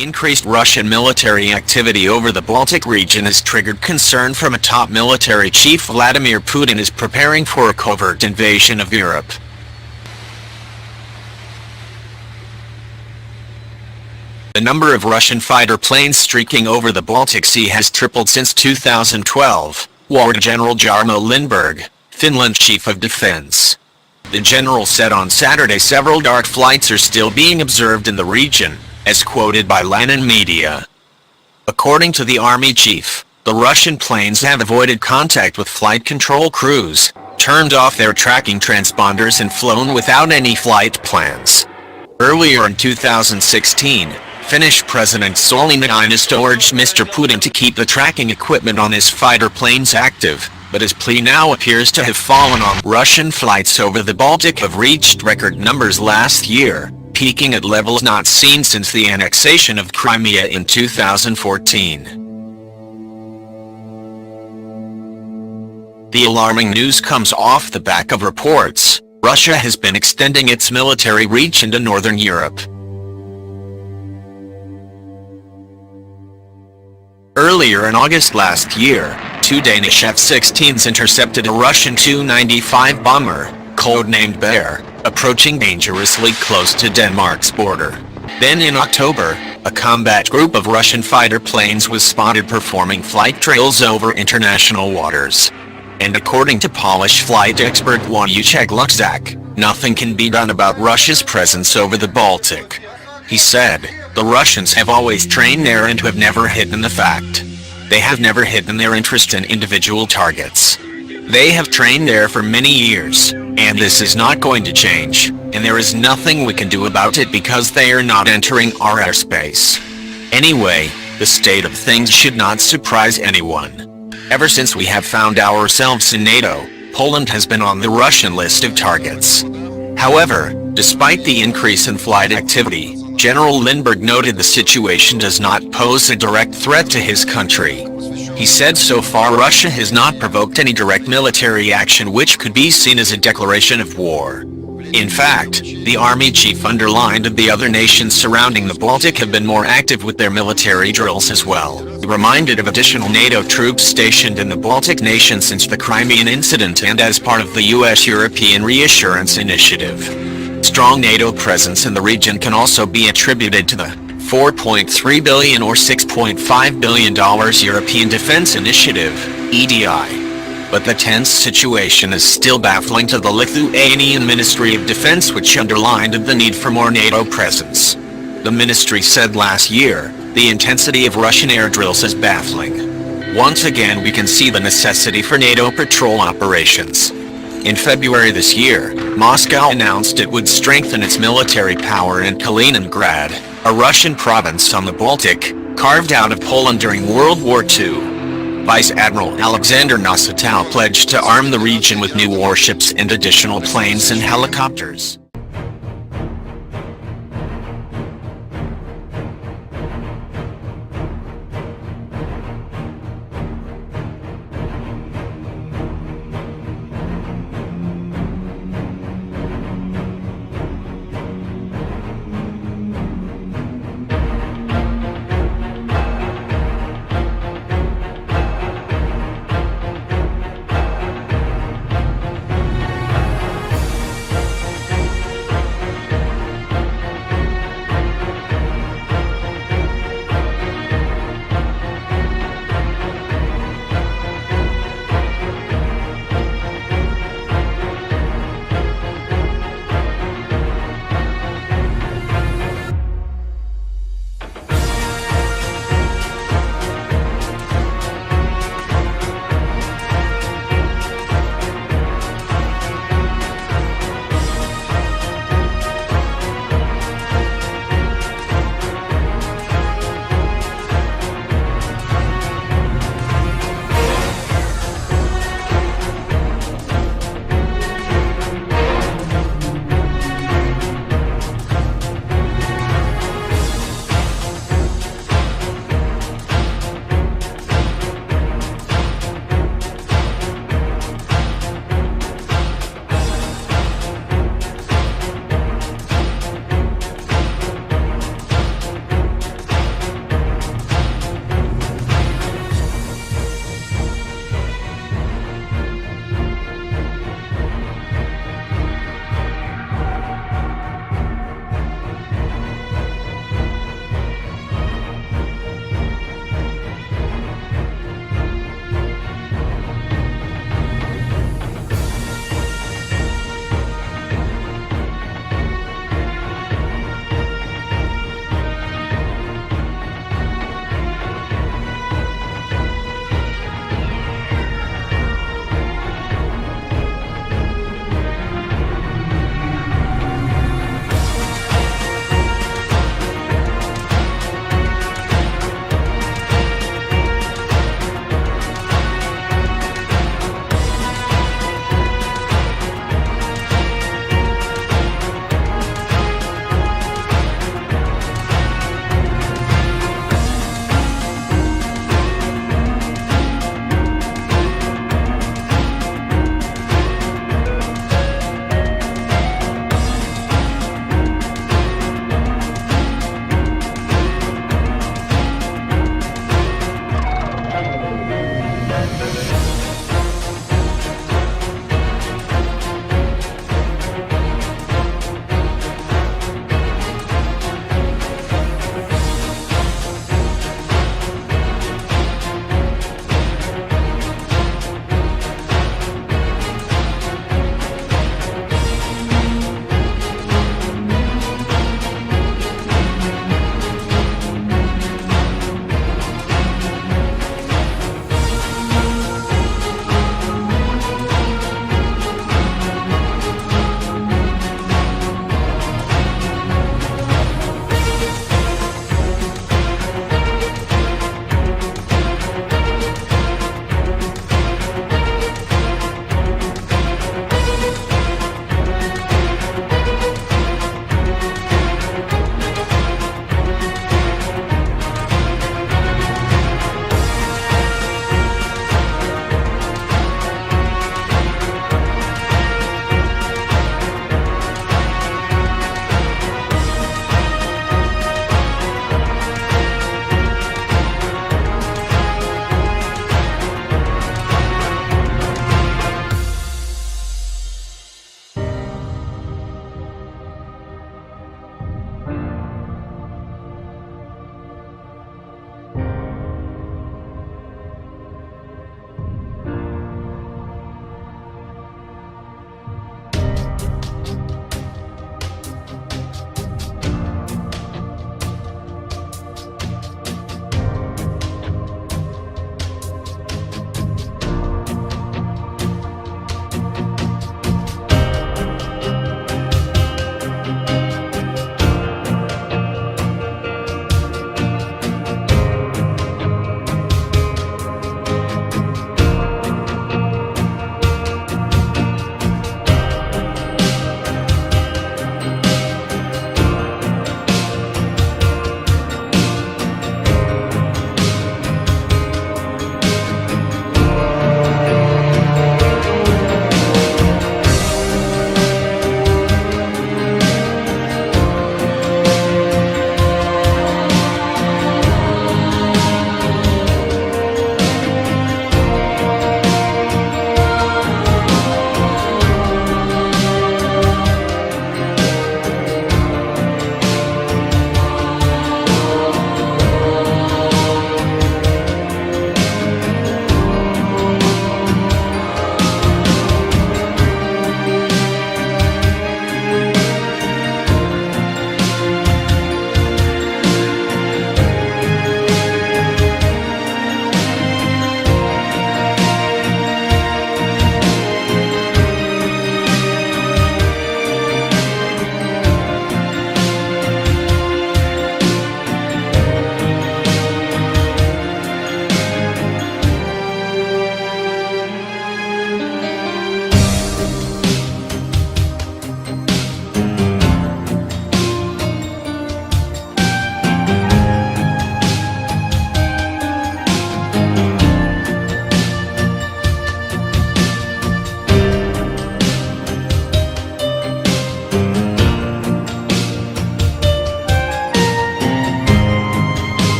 Increased Russian military activity over the Baltic region has triggered concern from a top military chief. Vladimir Putin is preparing for a covert invasion of Europe. The number of Russian fighter planes streaking over the Baltic Sea has tripled since 2012, warned General Jarmo Lindberg, Finland's chief of defense. The general said on Saturday several dark flights are still being observed in the region, as quoted by Lanin media. According to the army chief, the Russian planes have avoided contact with flight control crews, turned off their tracking transponders and flown without any flight plans. Earlier in 2016, Finnish President Sauli Niinisto urged Mr. Putin to keep the tracking equipment on his fighter planes active, but his plea now appears to have fallen on. Russian flights over the Baltic have reached record numbers last year, peaking at levels not seen since the annexation of Crimea in 2014. The alarming news comes off the back of reports Russia has been extending its military reach into northern Europe. Earlier in August last year, two Danish F-16s intercepted a Russian Tu-95 bomber, codenamed Bear, approaching dangerously close to Denmark's border. Then in October, a combat group of Russian fighter planes was spotted performing flight drills over international waters. And according to Polish flight expert Wojciech Luczak, nothing can be done about Russia's presence over the Baltic. He said, "The Russians have always trained there and have never hidden the fact. They have never hidden their interest in individual targets. They have trained there for many years, and this is not going to change, and there is nothing we can do about it because they are not entering our airspace." Anyway, the state of things should not surprise anyone. Ever since we have found ourselves in NATO, Poland has been on the Russian list of targets. However, despite the increase in flight activity, General Lindberg noted the situation does not pose a direct threat to his country. He said so far Russia has not provoked any direct military action which could be seen as a declaration of war. In fact, the army chief underlined that the other nations surrounding the Baltic have been more active with their military drills as well. He reminded of additional NATO troops stationed in the Baltic nations since the Crimean incident and as part of the U.S. European Reassurance Initiative. Strong NATO presence in the region can also be attributed to the $4.3 billion or $6.5 billion European Defense Initiative, EDI. But the tense situation is still baffling to the Lithuanian Ministry of Defense, which underlined the need for more NATO presence. The ministry said last year, "The intensity of Russian air drills is baffling. Once again we can see the necessity for NATO patrol operations." In February this year, Moscow announced it would strengthen its military power in Kaliningrad, a Russian province on the Baltic, carved out of Poland during World War II. Vice Admiral Alexander Nosatow pledged to arm the region with new warships and additional planes and helicopters.